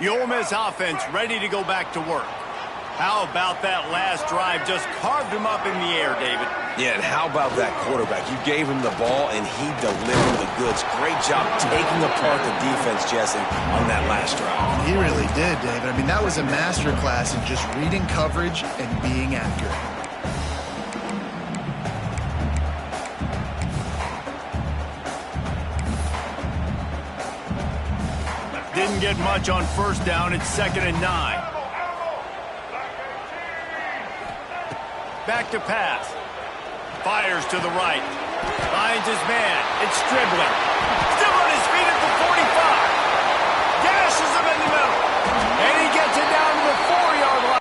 The Ole Miss offense ready to go back to work. How about that last drive? Just carved him up in the air, David. Yeah, and how about that quarterback? You gave him the ball, and he delivered the goods. Great job taking apart the defense, Jesse, on that last drive. He really did, David. I mean, that was a masterclass in just reading coverage and being accurate. Didn't get much on first down. It's 2nd and 9. Back to pass. Fires to the right. Finds his man. It's Stribbler. Still on his feet at the 45. Dashes him in the middle. And he gets it down to the 4-yard line.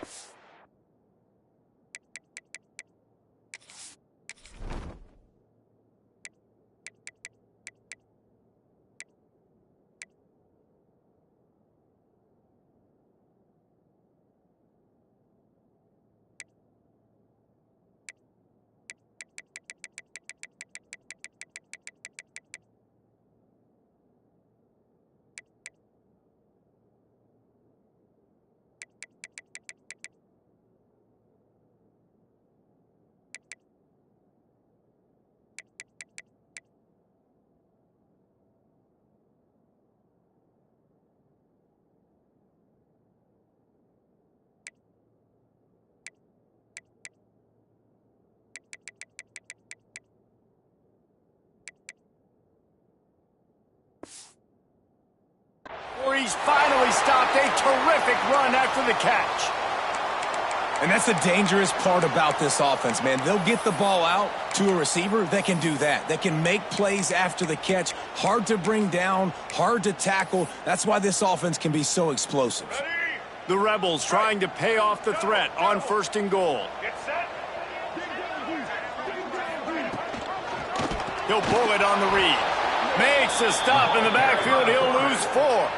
He's finally stopped. A terrific run after the catch. And that's the dangerous part about this offense, man. They'll get the ball out to a receiver that can do that. That can make plays after the catch. Hard to bring down, hard to tackle. That's why this offense can be so explosive. The Rebels trying to pay off the threat on 1st and goal. He'll pull it on the read. Makes a stop in the backfield. He'll lose 4.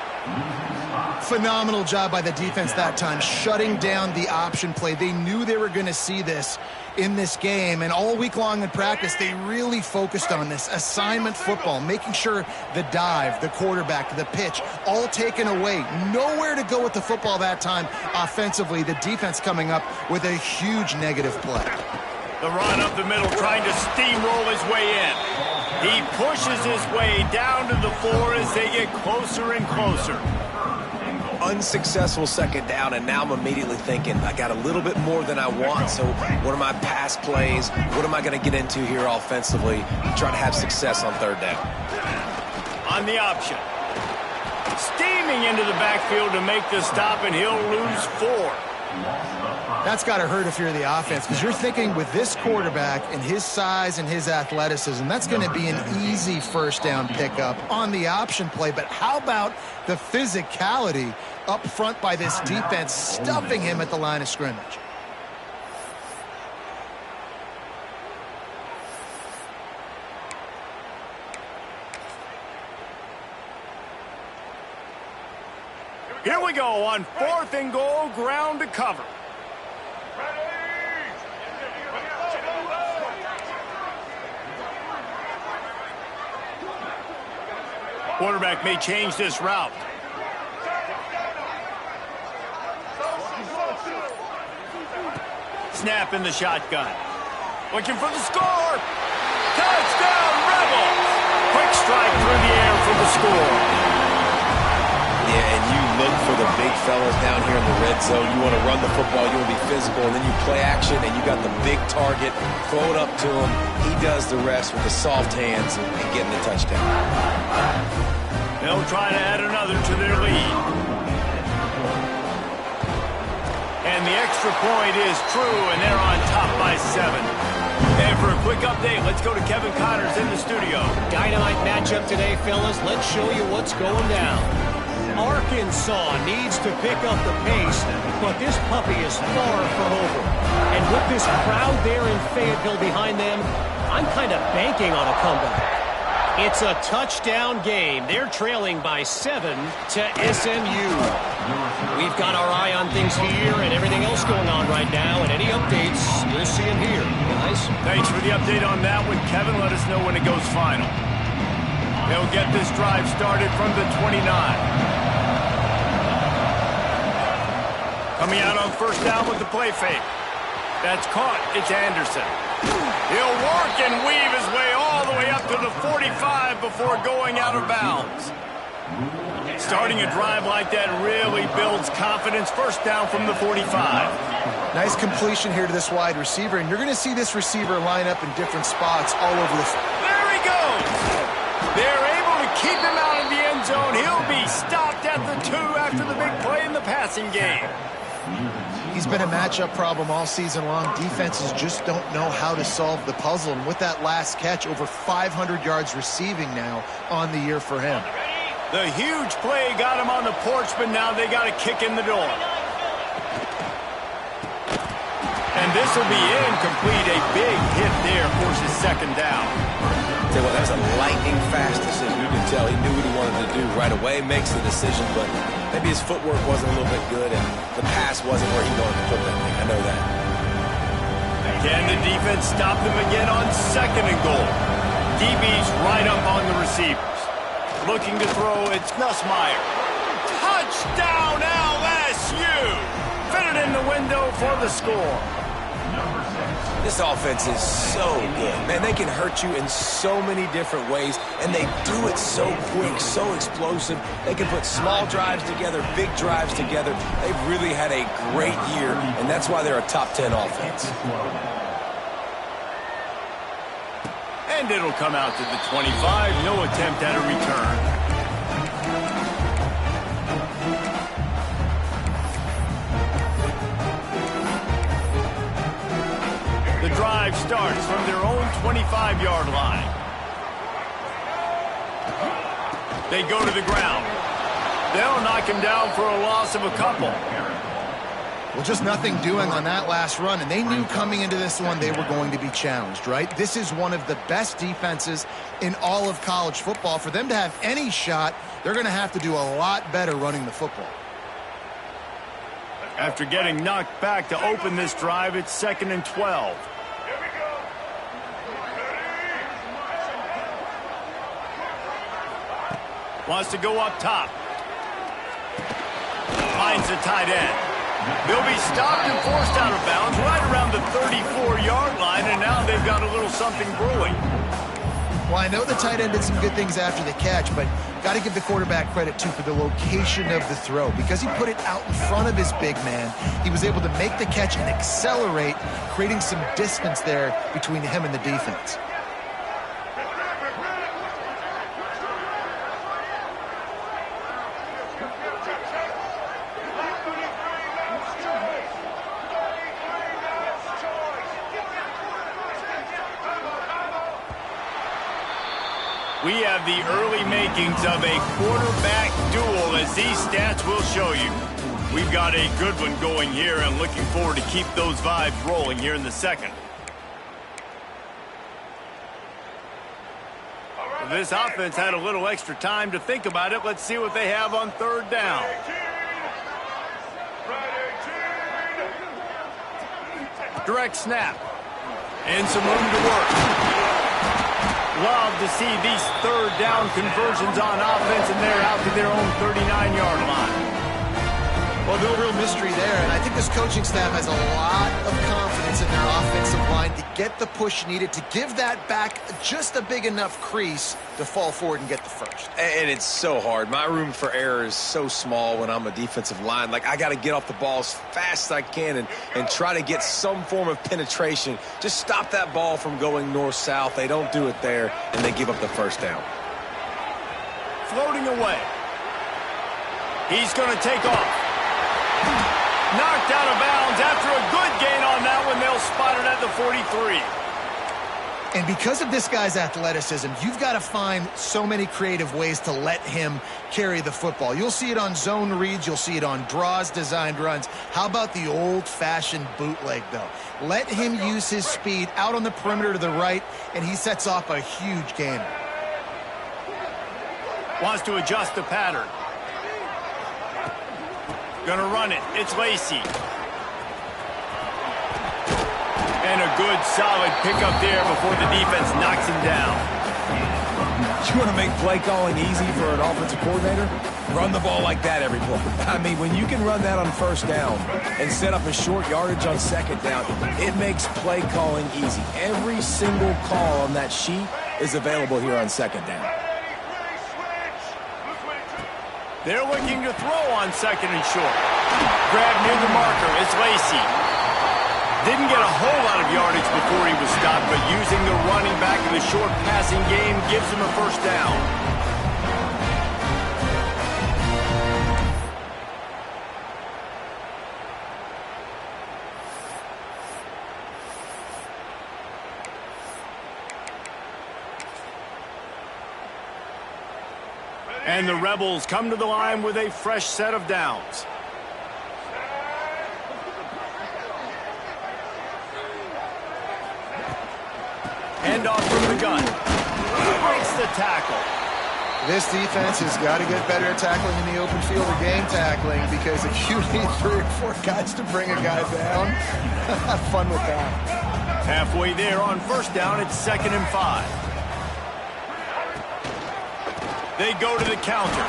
Phenomenal job by the defense that time, shutting down the option play. They knew they were going to see this in this game, and all week long in practice, they really focused on this assignment football, making sure the dive, the quarterback, the pitch, all taken away. Nowhere to go with the football that time offensively. The defense coming up with a huge negative play. The run up the middle, trying to steamroll his way in. He pushes his way down to the 4 as they get closer and closer. Unsuccessful 2nd down, and now I'm immediately thinking, I got a little bit more than I want, so what are my pass plays? What am I going to get into here offensively to try to have success on 3rd down? On the option. Steaming into the backfield to make the stop, and he'll lose 4. That's got to hurt if you're the offense, because you're thinking with this quarterback and his size and his athleticism, that's going to be an easy 1st down pickup on the option play. But how about the physicality up front by this defense, stuffing him at the line of scrimmage? Here we go on 4th and goal, ground to cover. Quarterback may change this route. Snap in the shotgun. Looking for the score. Touchdown, Rebels! Quick strike through the air for the score. Yeah, and you look for the big fellas down here in the red zone. You want to run the football, you want to be physical, and then you play action, and you got the big target. Throw it up to him. He does the rest with the soft hands and getting the touchdown. They'll try to add another to their lead. And the extra point is true, and they're on top by 7. And for a quick update, let's go to Kevin Connors in the studio. Dynamite matchup today, fellas. Let's show you what's going down. Arkansas needs to pick up the pace, but this puppy is far from over. And with this crowd there in Fayetteville behind them, I'm kind of banking on a comeback. It's a touchdown game. They're trailing by 7 to SMU. We've got our eye on things here and everything else going on right now, and any updates, you'll see them here, guys. Thanks for the update on that one, Kevin. Let us know when it goes final. They'll get this drive started from the 29. Coming out on first down with the play fake. That's caught. It's Anderson. He'll work and weave his way all the way up to the 45 before going out of bounds. Starting a drive like that really builds confidence. First down from the 45. Nice completion here to this wide receiver, and you're going to see this receiver line up in different spots all over the field. There he goes. They're able to keep him out of the end zone. He'll be stopped at the 2 after the big play in the passing game. He's been a matchup problem all season long. Defenses just don't know how to solve the puzzle. And with that last catch, over 500 yards receiving now on the year for him. The huge play got him on the porch, but now they got a kick in the door. And this will be incomplete. A big hit there forces second down. Tell you what, that was a lightning-fast decision. You can tell he knew what he wanted to do right away, makes the decision, but maybe his footwork wasn't a little bit good, and the pass wasn't where he wanted to put that thing. I know that. Can the defense stop them again on second and goal? DB's right up on the receivers. Looking to throw, it's Nussmeier. Touchdown, LSU! Fitted in the window for the score. This offense is so good. Man, they can hurt you in so many different ways, and they do it so quick, so explosive. They can put small drives together, big drives together. They've really had a great year, and that's why they're a top 10 offense. And it'll come out to the 25. No attempt at a return. The drive starts from their own 25-yard line. They go to the ground. They'll knock him down for a loss of a couple. Well, just nothing doing on that last run, and they knew coming into this one they were going to be challenged, right? This is one of the best defenses in all of college football. For them to have any shot, they're going to have to do a lot better running the football. After getting knocked back to open this drive, it's 2nd and 12. Wants to go up top. Finds the tight end. They'll be stopped and forced out of bounds right around the 34-yard line, and now they've got a little something brewing. Well, I know the tight end did some good things after the catch, but got to give the quarterback credit, too, for the location of the throw. Because he put it out in front of his big man, he was able to make the catch and accelerate, creating some distance there between him and the defense. We have the early makings of a quarterback duel, as these stats will show you. We've got a good one going here, and looking forward to keep those vibes rolling here in the second. This offense had a little extra time to think about it. Let's see what they have on third down. Direct snap. And some room to work. Love to see these third down conversions on offense, and they're out to their own 39-yard line. Well, no real mystery there, and I think this coaching staff has a lot of confidence in their offensive line to get the push needed to give that back just a big enough crease to fall forward and get the first. And it's so hard. My room for error is so small when I'm a defensive line. Like, I got to get off the ball as fast as I can and try to get some form of penetration. Just stop that ball from going north-south. They don't do it there, and they give up the first down. Floating away. He's going to take off. Knocked out of bounds after a good gain on that one. They'll spot it at the 43. And because of this guy's athleticism, you've got to find so many creative ways to let him carry the football. You'll see it on zone reads. You'll see it on draws, designed runs. How about the old-fashioned bootleg, though? Let him use his speed out on the perimeter to the right, and he sets off a huge gain. Wants to adjust the pattern. Gonna run it. It's Lacey. And a good, solid pickup there before the defense knocks him down. You want to make play calling easy for an offensive coordinator? Run the ball like that every play. I mean, when you can run that on first down and set up a short yardage on second down, it makes play calling easy. Every single call on that sheet is available here on second down. They're looking to throw on second and short. Grab near the marker is Lacey. Didn't get a whole lot of yardage before he was stopped, but using the running back in the short passing game gives him a first down. And the Rebels come to the line with a fresh set of downs. Handoff from the gun. He breaks the tackle. This defense has got to get better at tackling in the open field or game tackling, because if you need 3 or 4 guys to bring a guy down, have fun with that. Halfway there on first down, it's 2nd and 5. They go to the counter.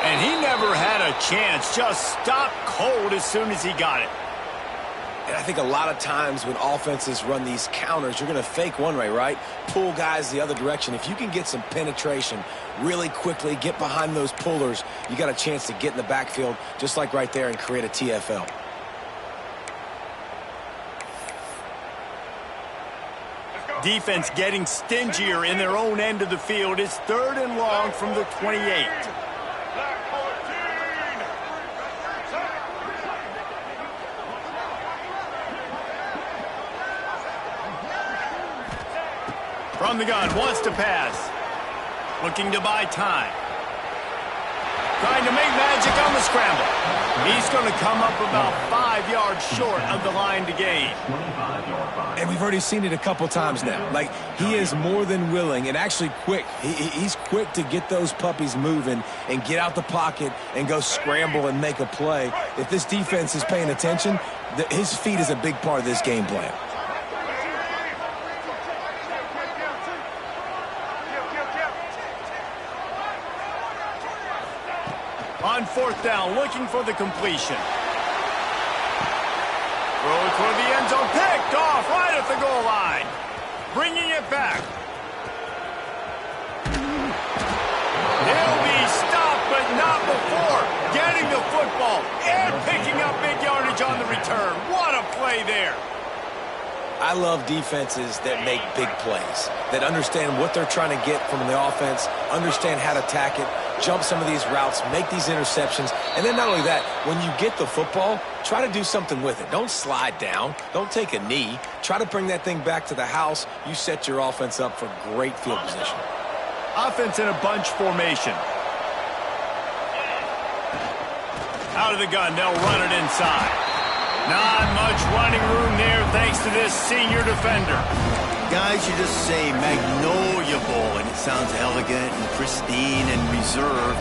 And he never had a chance. Just stopped cold as soon as he got it. And I think a lot of times when offenses run these counters, you're going to fake one way, right? Pull guys the other direction. If you can get some penetration really quickly, get behind those pullers, you got a chance to get in the backfield just like right there and create a TFL. Defense getting stingier in their own end of the field. It's 3rd and long from the 28. From the gun, wants to pass. Looking to buy time. Trying to make magic on the scramble. He's going to come up about 5 yards short of the line to gain. And we've already seen it a couple times now. Like, he is more than willing and actually quick. He's quick to get those puppies moving and get out the pocket and go scramble and make a play. If this defense is paying attention, his feet is a big part of this game plan. On 4th down, looking for the completion. Throw toward the end zone, picked off right at the goal line. Bringing it back. He'll be stopped, but not before getting the football and picking up big yardage on the return. What a play there. I love defenses that make big plays, that understand what they're trying to get from the offense, understand how to attack it, jump some of these routes, make these interceptions, and then not only that, when you get the football, try to do something with it. Don't slide down. Don't take a knee. Try to bring that thing back to the house. You set your offense up for great field position. Offense in a bunch formation. Out of the gun, they'll run it inside. Not much running room there thanks to this senior defender. Guys, you just say Magnolia Bowl, and it sounds elegant and pristine and reserved.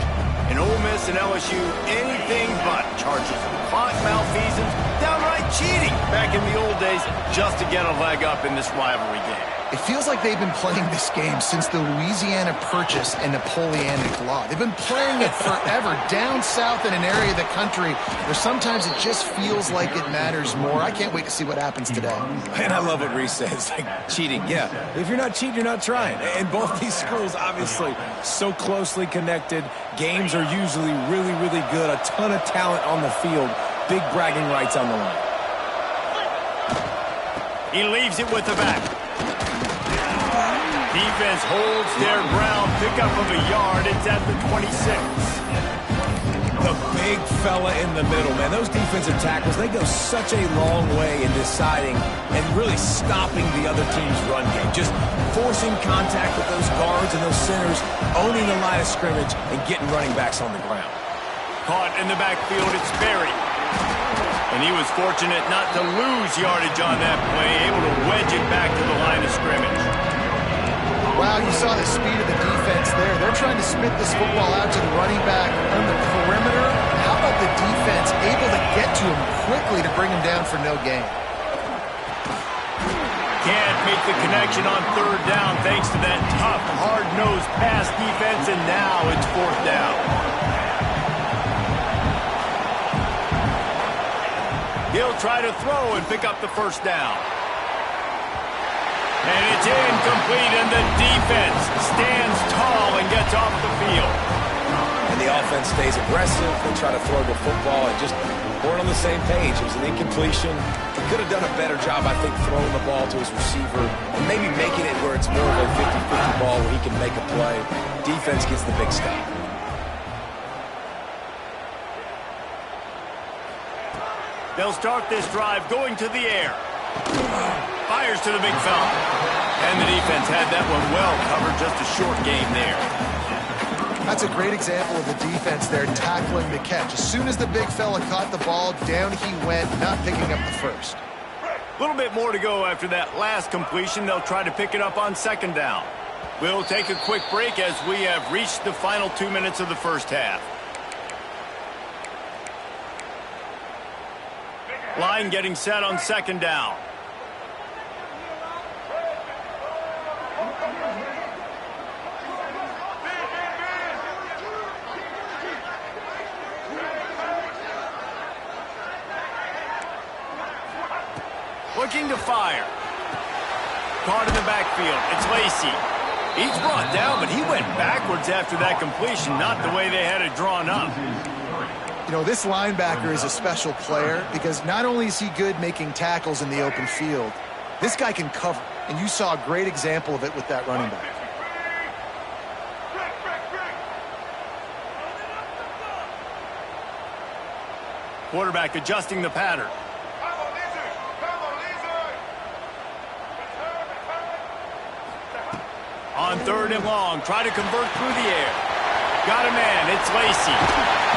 In Ole Miss and LSU, anything but charges of clock malfeasance, downright cheating back in the old days just to get a leg up in this rivalry game. It feels like they've been playing this game since the Louisiana Purchase and Napoleonic Law. They've been playing it forever down south in an area of the country where sometimes it just feels like it matters more. I can't wait to see what happens today. And I love what Reese says, like cheating. Yeah, if you're not cheating, you're not trying. And both these schools, obviously, so closely connected. Games are usually really, really good. A ton of talent on the field. Big bragging rights on the line. He leaves it with the back. Defense holds their ground, pickup of a yard. It's at the 26. The big fella in the middle, man. Those defensive tackles, they go such a long way in deciding and really stopping the other team's run game. Just forcing contact with those guards and those centers, owning the line of scrimmage, and getting running backs on the ground. Caught in the backfield, it's Berry. And he was fortunate not to lose yardage on that play, able to wedge it back to the line of scrimmage. Wow, you saw the speed of the defense there. They're trying to spit this football out to the running back on the perimeter. How about the defense able to get to him quickly to bring him down for no gain? Can't make the connection on third down thanks to that tough, hard-nosed pass defense, and now it's fourth down. He'll try to throw and pick up the first down. And it's incomplete, and the defense stands tall and gets off the field. And the offense stays aggressive. They try to throw the football and just weren't on the same page. It was an incompletion. He could have done a better job, I think, throwing the ball to his receiver and maybe making it where it's more of a 50-50 ball where he can make a play. Defense gets the big stop. They'll start this drive going to the air. Fires to the big fella. And the defense had that one well covered. Just a short game there. That's a great example of the defense there tackling the catch. As soon as the big fella caught the ball, down he went, not picking up the first. A little bit more to go after that last completion. They'll try to pick it up on second down. We'll take a quick break as we have reached the final 2 minutes of the first half. Line getting set on second down. Looking to fire. Caught in the backfield. It's Lacey. He's brought down, but he went backwards after that completion, not the way they had it drawn up. You know, this linebacker is a special player because not only is he good making tackles in the open field, this guy can cover, and you saw a great example of it with that running back. Quarterback adjusting the pattern. On third and long, try to convert through the air. Got a man, it's Lacey.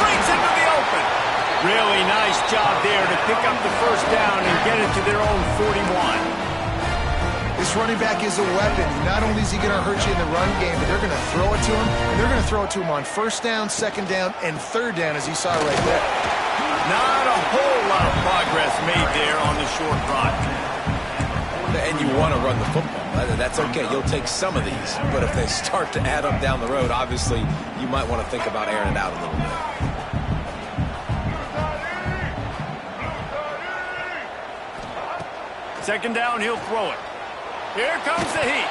Brings him to the open. Really nice job there to pick up the first down and get it to their own 41. This running back is a weapon. Not only is he going to hurt you in the run game, but they're going to throw it to him, and they're going to throw it to him on first down, second down, and third down, as you saw right there. Not a whole lot of progress made there on the short run. And you want to run the football. That's okay. You'll take some of these. But if they start to add up down the road, obviously, you might want to think about airing it out a little bit. Second down, he'll throw it. Here comes the heat.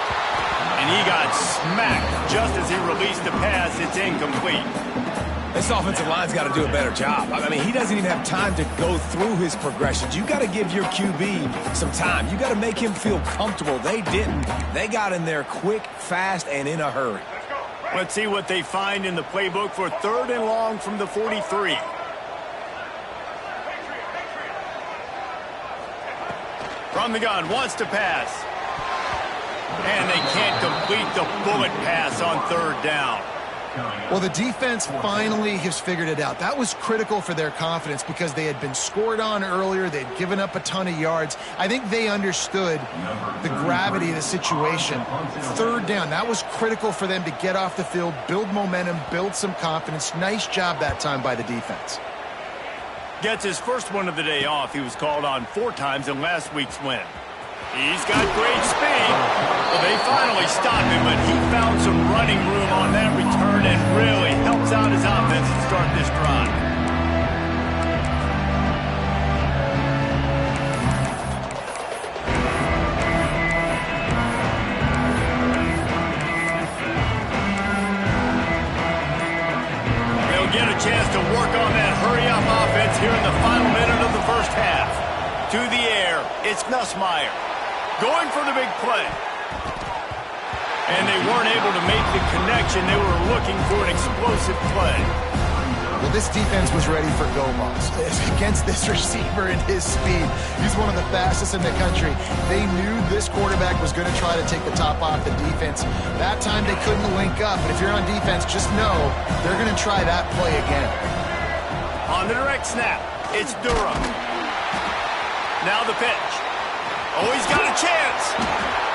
And he got smacked just as he released the pass. It's incomplete. This offensive line's got to do a better job. I mean, he doesn't even have time to go through his progressions. You got to give your QB some time. You got to make him feel comfortable. They didn't. They got in there quick, fast, and in a hurry. Let's see what they find in the playbook for third and long from the 43. From the gun, wants to pass. And they can't complete the bullet pass on third down. Well, the defense finally has figured it out. That was critical for their confidence because they had been scored on earlier. They'd given up a ton of yards. I think they understood the gravity of the situation. Third down, that was critical for them to get off the field, build momentum, build some confidence. Nice job that time by the defense. Gets his first one of the day off. He was called on 4 times in last week's win. He's got great speed. Well, they finally stopped him, but he found some running room on that return and really helps out his offense to start this drive. They'll get a chance to work on that hurry-up offense here in the final minute of the first half. To the air, it's Nussmeier. Going for the big play. And they weren't able to make the connection. They were looking for an explosive play. Well, this defense was ready for go balls. Against this receiver and his speed, he's one of the fastest in the country. They knew this quarterback was going to try to take the top off the defense. That time they couldn't link up. But if you're on defense, just know they're going to try that play again. On the direct snap, it's Durham. Now the pitch. Oh, he's got a chance.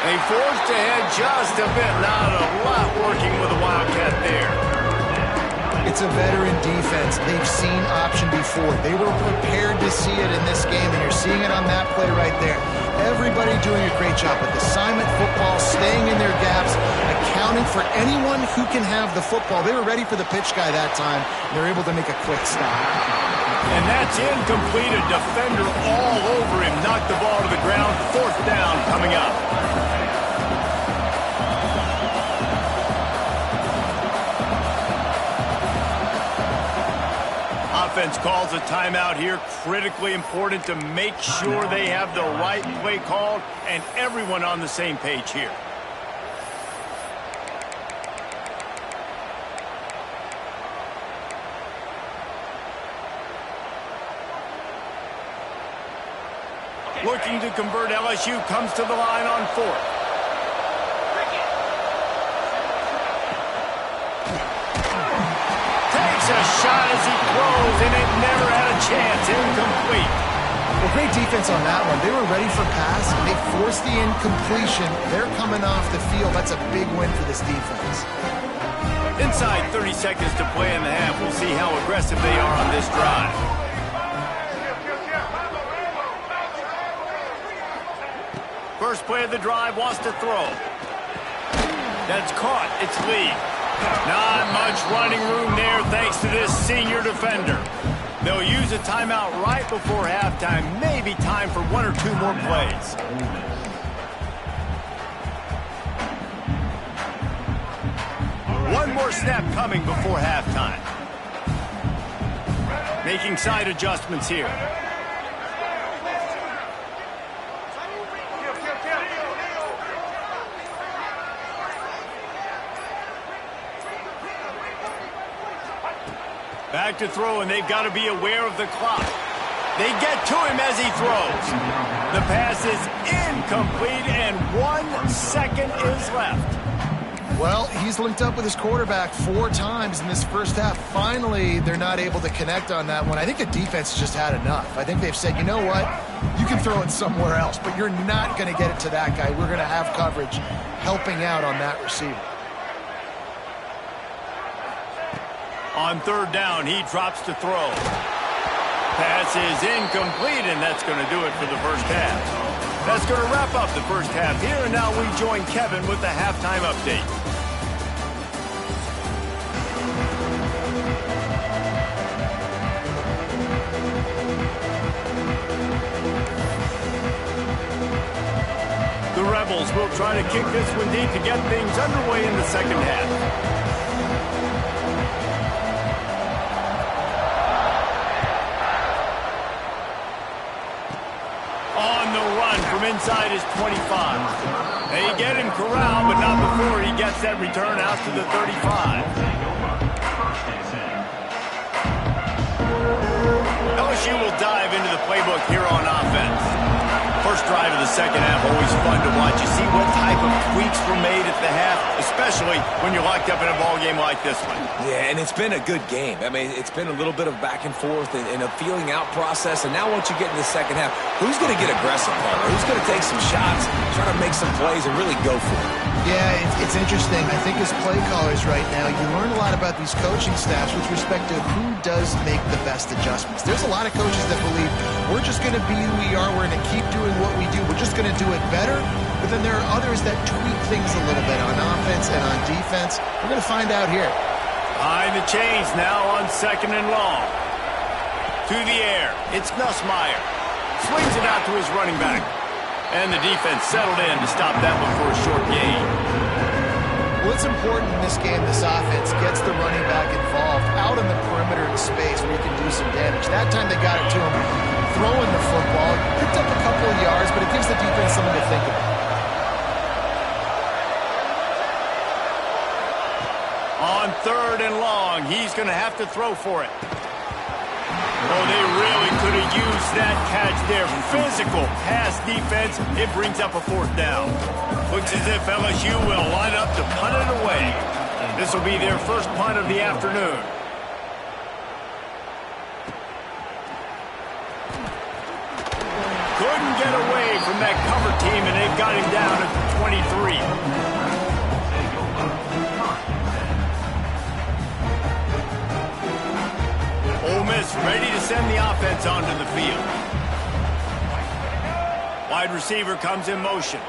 They forced ahead just a bit. Not a lot working with the Wildcat there. It's a veteran defense. They've seen option before. They were prepared to see it in this game, and you're seeing it on that play right there. Everybody doing a great job with assignment football, staying in their gaps, accounting for anyone who can have the football. They were ready for the pitch guy that time. They're able to make a quick stop. And that's incomplete. A defender all over him. Knocked the ball to the ground. 4th down coming up. Offense calls a timeout here. Critically important to make sure they have the right play called and everyone on the same page here. Looking to convert, LSU comes to the line on 4th. Takes a shot as he throws, and it never had a chance. Incomplete. Well, great defense on that one. They were ready for pass, and they forced the incompletion. They're coming off the field. That's a big win for this defense. Inside 30 seconds to play in the half. We'll see how aggressive they are on this drive. First play of the drive, wants to throw. That's caught. It's Lee. Not much running room there thanks to this senior defender. They'll use a timeout right before halftime. Maybe time for 1 or 2 more plays. One more snap coming before halftime. Making side adjustments here. Back to throw, and they've got to be aware of the clock. They get to him as he throws. The pass is incomplete, and 1 second is left. Well, he's linked up with his quarterback 4 times in this first half. Finally, they're not able to connect on that one. I think the defense just had enough. I think they've said, you know what? You can throw it somewhere else, but you're not going to get it to that guy. We're going to have coverage helping out on that receiver. On 3rd down, he drops to throw. Pass is incomplete, and that's going to do it for the first half. That's going to wrap up the first half here, and now we join Kevin with the halftime update. The Rebels will try to kick this one deep to get things underway in the second half. From inside his 25. They get him corralled, but not before he gets that return out to the 35. LSU will dive into the playbook here on offense. First drive of the second half, always fun to watch. You see what type of tweaks were made at the half, especially when you're locked up in a ball game like this one. Yeah, and it's been a good game. I mean, it's been a little bit of back and forth and a feeling out process. And now once you get in the second half, who's going to get aggressive, Paul? Who's going to take some shots, try to make some plays, and really go for it? Yeah, it's interesting. I think as play callers right now, you learn a lot about these coaching staffs with respect to who does make the best adjustments. There's a lot of coaches that believe we're just going to be who we are. We're going to keep doing what we do. We're just going to do it better. But then there are others that tweak things a little bit on offense and on defense. We're going to find out here. Behind the chains now on 2nd and long. To the air. It's Nussmeier. Swings it out to his running back. And the defense settled in to stop that one for a short gain. Well, it's important in this game this offense gets the running back involved out on the perimeter in space where he can do some damage. That time they got it to him throwing the football. Picked up a couple of yards, but it gives the defense something to think about. On 3rd and long, he's going to have to throw for it. Oh, they really could have used that catch there. Physical pass defense. It brings up a 4th down. Looks as if LSU will line up to punt it away. This will be their first punt of the afternoon. Couldn't get away from that cover team, and they've got him down at the 23. Miss ready to send the offense onto the field. Wide receiver comes in motion.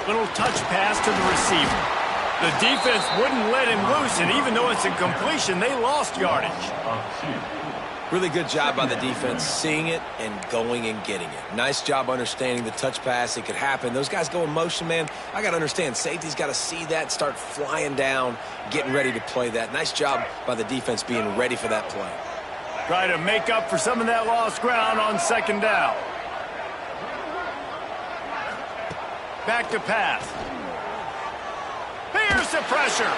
Little touch pass to the receiver. The defense wouldn't let him loose, and even though it's a completion, they lost yardage. Really good job by the defense, seeing it and going and getting it. Nice job understanding the touch pass. It could happen. Those guys go in motion, man. I got to understand, safety's got to see that, start flying down, getting ready to play that. Nice job by the defense being ready for that play. Try to make up for some of that lost ground on second down. Back to pass. Here's the pressure.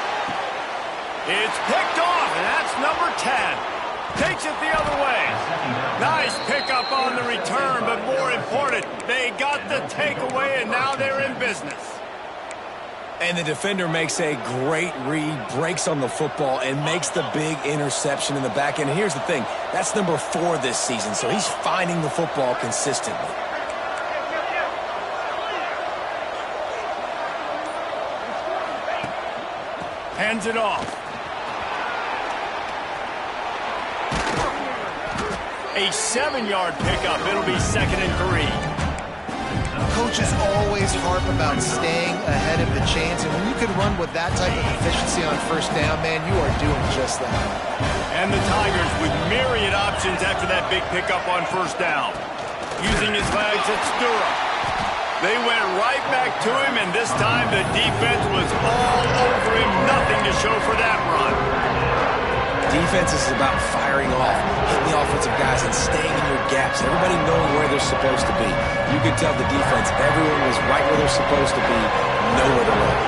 It's picked off, and that's number 10. Takes it the other way. Nice pickup on the return, but more important, they got the takeaway, and now they're in business. And the defender makes a great read, breaks on the football, and makes the big interception in the back end. And here's the thing, that's number 4 this season, so he's finding the football consistently. Hands it off. A 7-yard pickup. It'll be 2nd and 3. Coaches always harp about staying ahead of the chains, and when you can run with that type of efficiency on first down, man, you are doing just that. And the Tigers with myriad options after that big pickup on first down. Using his legs, it's Durham. They went right back to him, and this time the defense was all over him. Nothing to show for that run. Defense is about firing off, hitting the offensive guys, and staying in your gaps. Everybody knowing where they're supposed to be. You could tell the defense, everyone was right where they're supposed to be, nowhere to run.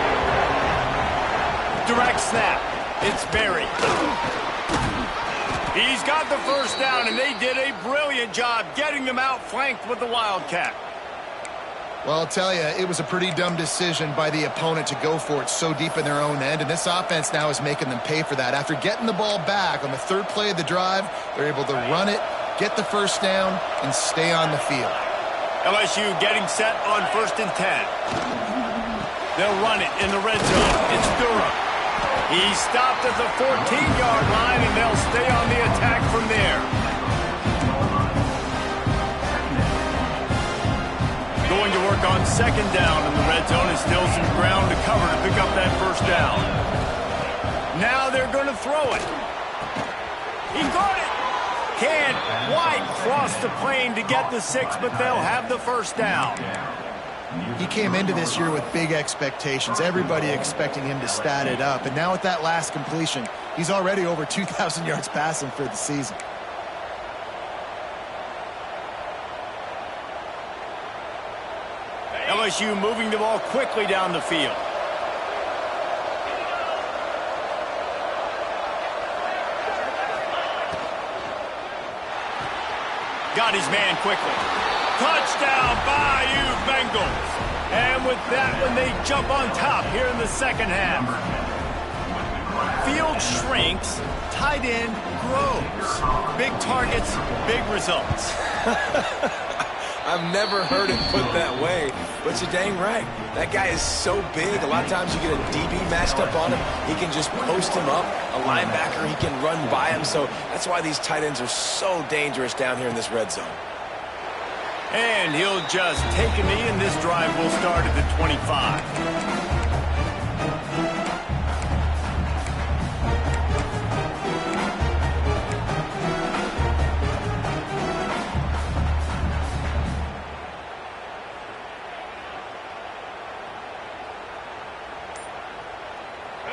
Direct snap. It's Berry. He's got the first down, and they did a brilliant job getting them outflanked with the Wildcat. Well, I'll tell you, it was a pretty dumb decision by the opponent to go for it so deep in their own end, and this offense now is making them pay for that. After getting the ball back on the 3rd play of the drive, they're able to run it, get the first down, and stay on the field. LSU getting set on 1st and 10. They'll run it in the red zone. It's Durham. He stopped at the 14-yard line, and they'll stay on the attack from there. Going to work on 2nd down in the red zone, and still some ground to cover to pick up that first down. Now they're going to throw it. He got it. Can't quite cross the plane to get the 6, but they'll have the first down. He came into this year with big expectations. Everybody expecting him to stat it up. And now with that last completion, he's already over 2,000 yards passing for the season. LSU moving the ball quickly down the field. Got his man quickly. Touchdown, Bayou Bengals. And with that one, they jump on top here in the 2nd half. Field shrinks, tight end grows. Big targets, big results. I've never heard it put that way, but you're dang right. That guy is so big. A lot of times you get a DB matched up on him. He can just post him up. A linebacker, he can run by him. So that's why these tight ends are so dangerous down here in this red zone. And he'll just take a knee, and this drive will start at the 25.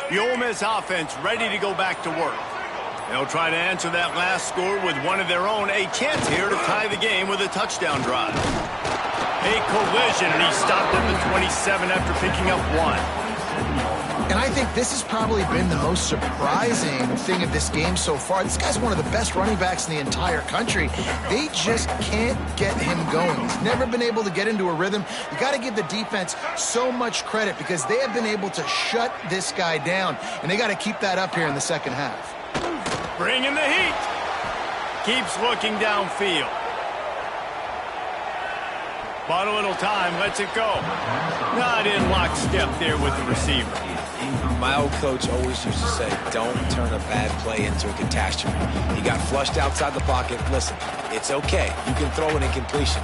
The Ole Miss offense ready to go back to work. They'll try to answer that last score with one of their own. A chance here to tie the game with a touchdown drive. A collision, and he stopped at the 27 after picking up 1. And I think this has probably been the most surprising thing of this game so far. This guy's one of the best running backs in the entire country. They just can't get him going. He's never been able to get into a rhythm. You got to give the defense so much credit because they have been able to shut this guy down, and they got to keep that up here in the 2nd half. Bringing the heat. Keeps looking downfield. Bought a little time, lets it go. Not in lockstep there with the receiver. My old coach always used to say, don't turn a bad play into a catastrophe. He got flushed outside the pocket. Listen, it's okay. You can throw an incompletion.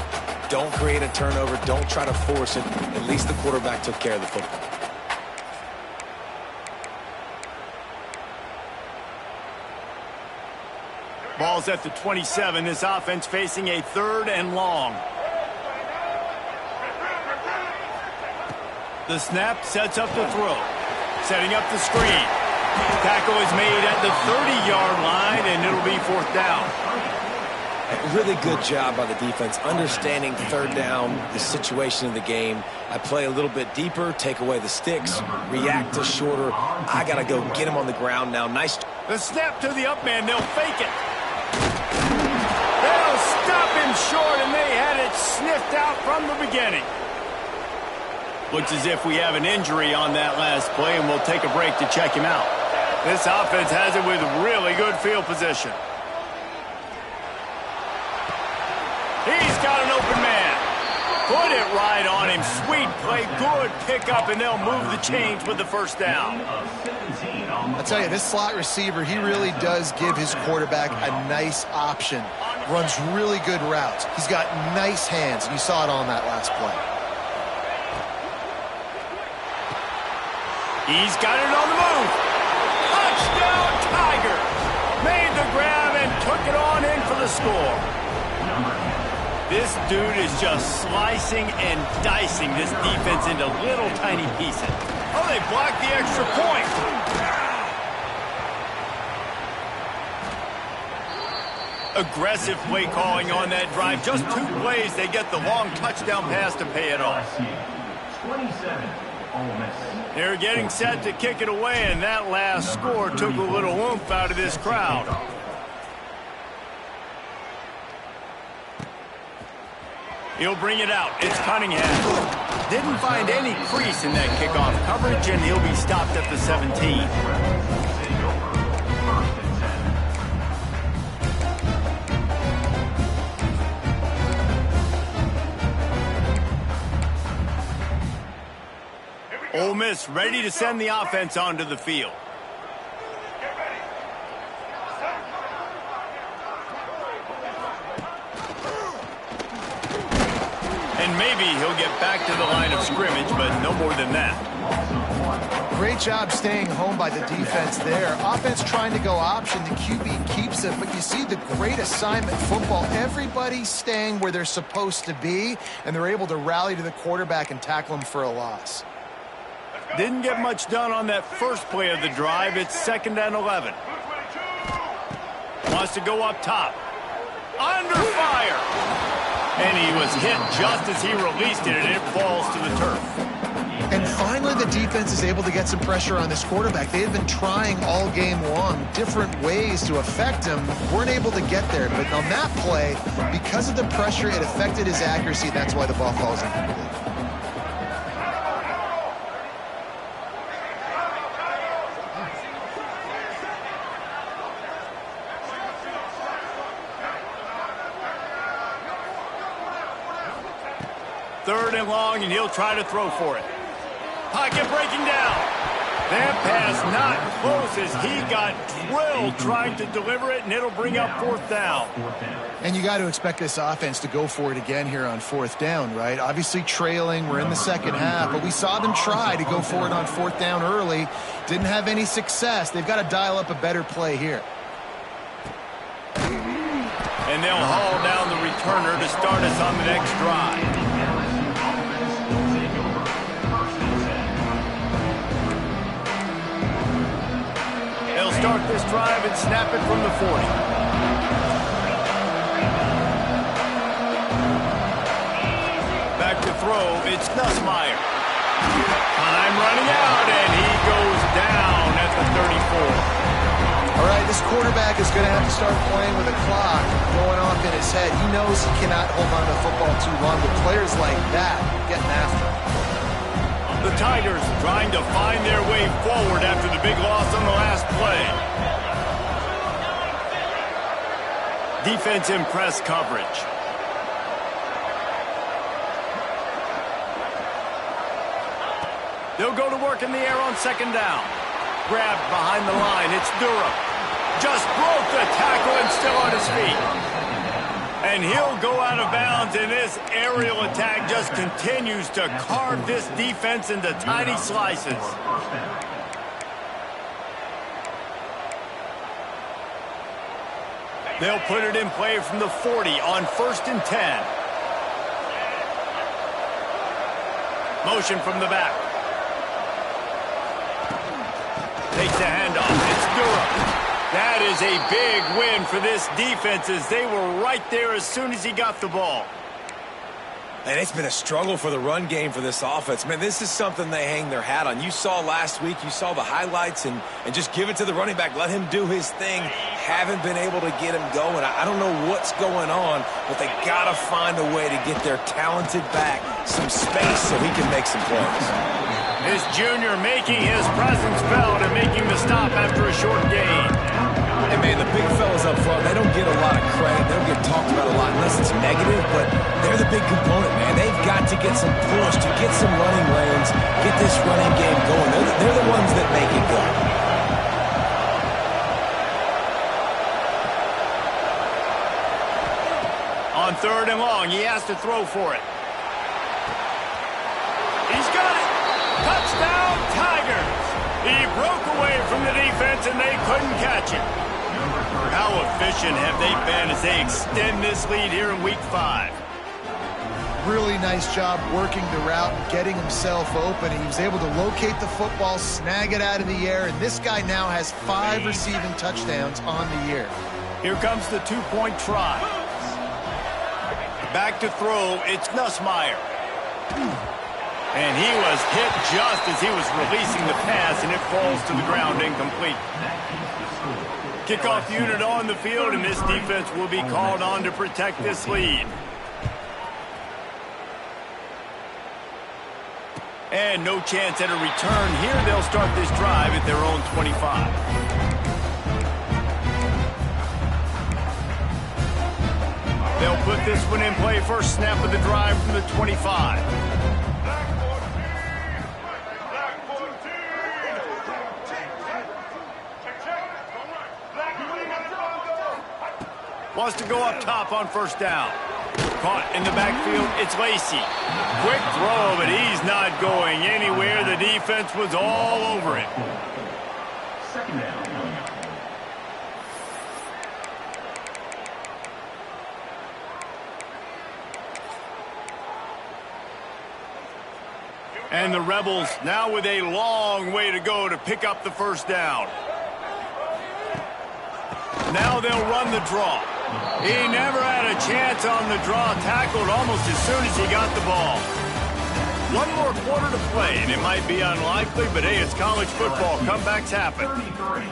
Don't create a turnover. Don't try to force it. At least the quarterback took care of the football. Ball's at the 27. This offense facing a 3rd and long. The snap sets up the throw. Setting up the screen. Tackle is made at the 30-yard line, and it'll be 4th down. A really good job by the defense, understanding 3rd down, the situation of the game. I play a little bit deeper, take away the sticks, react to shorter. I got to go get him on the ground now. Nice. The snap to the up man. They'll fake it. They'll stop him short, and they had it sniffed out from the beginning. Looks as if we have an injury on that last play, and we'll take a break to check him out. This offense has it with really good field position. He's got an open man. Put it right on him. Sweet play, good pickup, and they'll move the chains with the 1st down. I'll tell you, this slot receiver, he really does give his quarterback a nice option. Runs really good routes. He's got nice hands, and you saw it on that last play. He's got it on the move. Touchdown, Tigers. Made the grab and took it on in for the score. This dude is just slicing and dicing this defense into little tiny pieces. Oh, they blocked the extra point. Aggressive play calling on that drive. Just 2 plays, they get the long touchdown pass to pay it off. 27, Ole Miss. They're getting set to kick it away, and that last score took a little oomph out of this crowd. He'll bring it out. It's Cunningham. Didn't find any crease in that kickoff coverage, and he'll be stopped at the 17. Ole Miss ready to send the offense onto the field. And maybe he'll get back to the line of scrimmage, but no more than that. Great job staying home by the defense there. Offense trying to go option. The QB keeps it, but you see the great assignment football. Everybody's staying where they're supposed to be, and they're able to rally to the quarterback and tackle him for a loss. Didn't get much done on that first play of the drive. It's 2nd and 11. Wants to go up top. Under fire. And he was hit just as he released it, and it falls to the turf. And finally, the defense is able to get some pressure on this quarterback. They had been trying all game long different ways to affect him. Weren't able to get there. But on that play, because of the pressure, it affected his accuracy. That's why the ball falls incomplete. Third and long, and he'll try to throw for it. Pocket breaking down. That pass not close as he got drilled trying to deliver it, and it'll bring up 4th down. And you got to expect this offense to go for it again here on 4th down, right? Obviously trailing, we're in the second half, but we saw them try to go for it on 4th down early. Didn't have any success. They've got to dial up a better play here. And they'll haul down the returner to start us on the next drive. They'll start this drive and snap it from the 40. Back to throw, it's Nussmeier. Time running out, and he goes down at the 34. All right, this quarterback is going to have to start playing with a clock going off in his head. He knows he cannot hold on to the football too long, but players like that getting after him. The Tigers trying to find their way forward after the big loss on the last play. Defense in press coverage. They'll go to work in the air on second down. Grabbed behind the line. It's Durham. Just broke the tackle and still on his feet. And he'll go out of bounds, and this aerial attack just continues to carve this defense into tiny slices. They'll put it in play from the 40 on 1st and 10. Motion from the back. Takes the handoff. It's Durham. That is a big win for this defense as they were right there as soon as he got the ball. And it's been a struggle for the run game for this offense. Man, this is something they hang their hat on. You saw last week, you saw the highlights, and just give it to the running back. Let him do his thing. Haven't been able to get him going. I don't know what's going on, but they got to find a way to get their talented back some space so he can make some plays. This junior making his presence felt and making the stop after a short gain. And man, the big fellas up front, they don't get a lot of credit. They don't get talked about a lot unless it's negative, but they're the big component, man. They've got to get some push, to get some running lanes, get this running game going. They're the ones that make it go. On 3rd and long, he has to throw for it. He's got it. Touchdown, Tigers. He broke away from the defense, and they couldn't catch him. How efficient have they been as they extend this lead here in Week 5? Really nice job working the route and getting himself open. He was able to locate the football, snag it out of the air, and this guy now has 5 receiving touchdowns on the year. Here comes the 2-point try. Back to throw, it's Nussmeier. And he was hit just as he was releasing the pass, and it falls to the ground incomplete. Kickoff unit on the field, and this defense will be called on to protect this lead. And no chance at a return here. They'll start this drive at their own 25. They'll put this one in play. First snap of the drive from the 25. Wants to go up top on 1st down. Caught in the backfield, it's Lacey. Quick throw, but he's not going anywhere. The defense was all over it. 2nd down. And the Rebels now with a long way to go to pick up the 1st down. Now they'll run the draw. He never had a chance on the draw, tackled almost as soon as he got the ball. One more quarter to play, and it might be unlikely, but hey, it's college football. Comebacks happen. 33,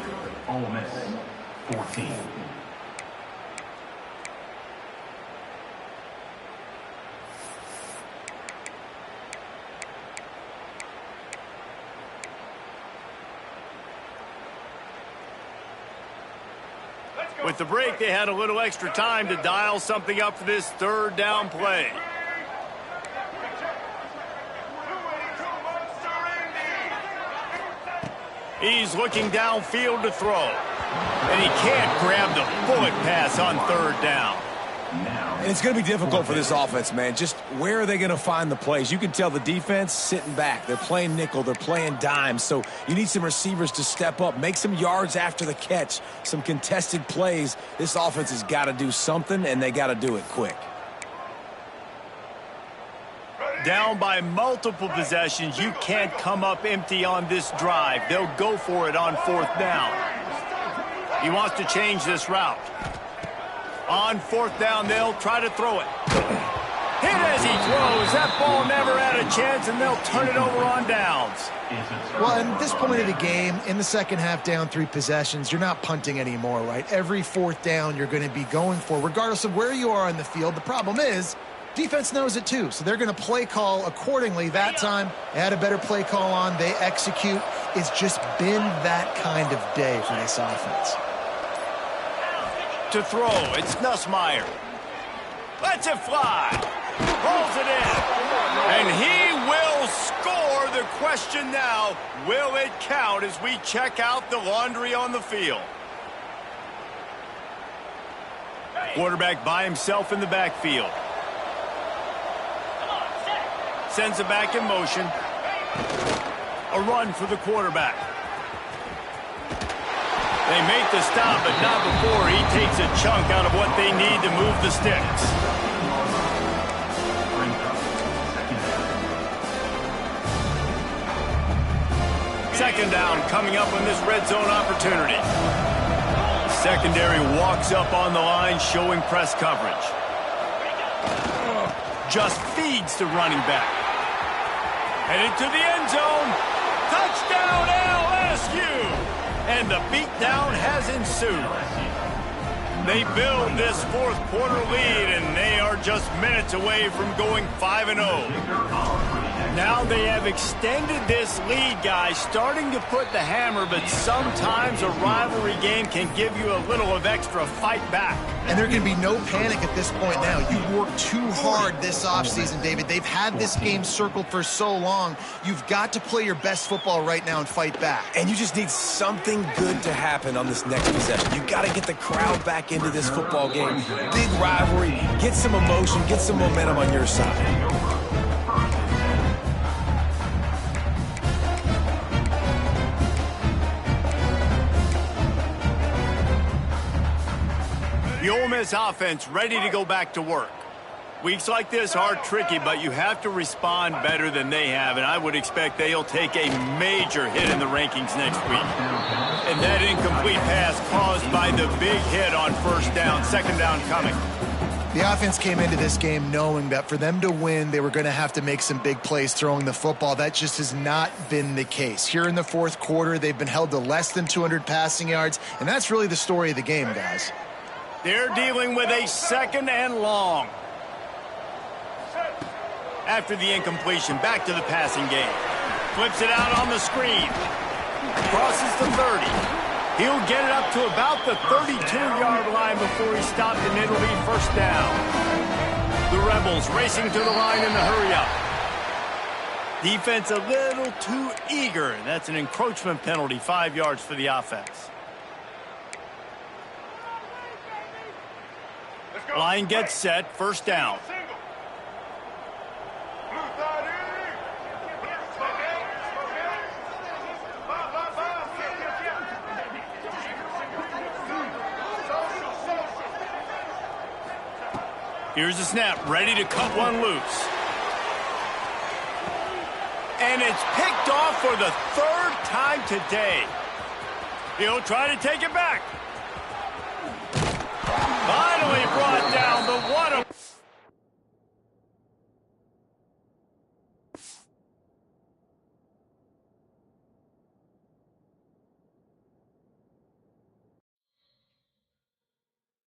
Ole Miss, 14. With the break, they had a little extra time to dial something up for this 3rd down play. He's looking downfield to throw. And he can't grab the bullet pass on 3rd down. And it's going to be difficult for this offense, man. Just where are they going to find the plays? You can tell the defense sitting back. They're playing nickel. They're playing dime. So you need some receivers to step up, make some yards after the catch, some contested plays. This offense has got to do something, and they got to do it quick. Down by multiple possessions, you can't come up empty on this drive. They'll go for it on 4th down. He wants to change this route. On 4th down, they'll try to throw it. Hit as he throws. That ball never had a chance, and they'll turn it over on downs. Well, at this point of the game, in the second half, down 3 possessions, you're not punting anymore, right? Every 4th down you're going to be going for, regardless of where you are on the field. The problem is, defense knows it too, so they're going to play call accordingly. That time, they had a better play call on. They execute. It's just been that kind of day for this offense. To throw, it's Nussmeier. Lets it fly. Rolls it in. And he will score the question now, will it count as we check out the laundry on the field? Quarterback by himself in the backfield. Sends it back in motion. A run for the quarterback. They make the stop, but not before he takes a chunk out of what they need to move the sticks. Second down coming up on this red zone opportunity. Secondary walks up on the line, showing press coverage. Just feeds the running back. Headed to the end zone. Touchdown LSU! And the beatdown has ensued. They build this fourth quarter lead, and they are just minutes away from going 5-0. Now they have extended this lead, guys, starting to put the hammer, but sometimes a rivalry game can give you a little of extra fight back. And there can be no panic at this point now. You worked too hard this offseason, David. They've had this game circled for so long. You've got to play your best football right now and fight back. And you just need something good to happen on this next possession. You got to get the crowd back into this football game. Big rivalry. Get some emotion. Get some momentum on your side. The Ole Miss offense ready to go back to work. Weeks like this are tricky, but you have to respond better than they have, and I would expect they'll take a major hit in the rankings next week. And that incomplete pass caused by the big hit on first down, second down coming. The offense came into this game knowing that for them to win, they were going to have to make some big plays throwing the football. That just has not been the case. Here in the fourth quarter, they've been held to less than 200 passing yards, and that's really the story of the game, guys. They're dealing with a second and long. After the incompletion, back to the passing game. Flips it out on the screen. Crosses the 30. He'll get it up to about the 32-yard line before he stopped, and it'll be first down. The Rebels racing to the line in the hurry-up. Defense a little too eager. That's an encroachment penalty, 5 yards for the offense. Line gets set, first down. Here's the snap, ready to cut one loose. And it's picked off for the third time today. He'll try to take it back.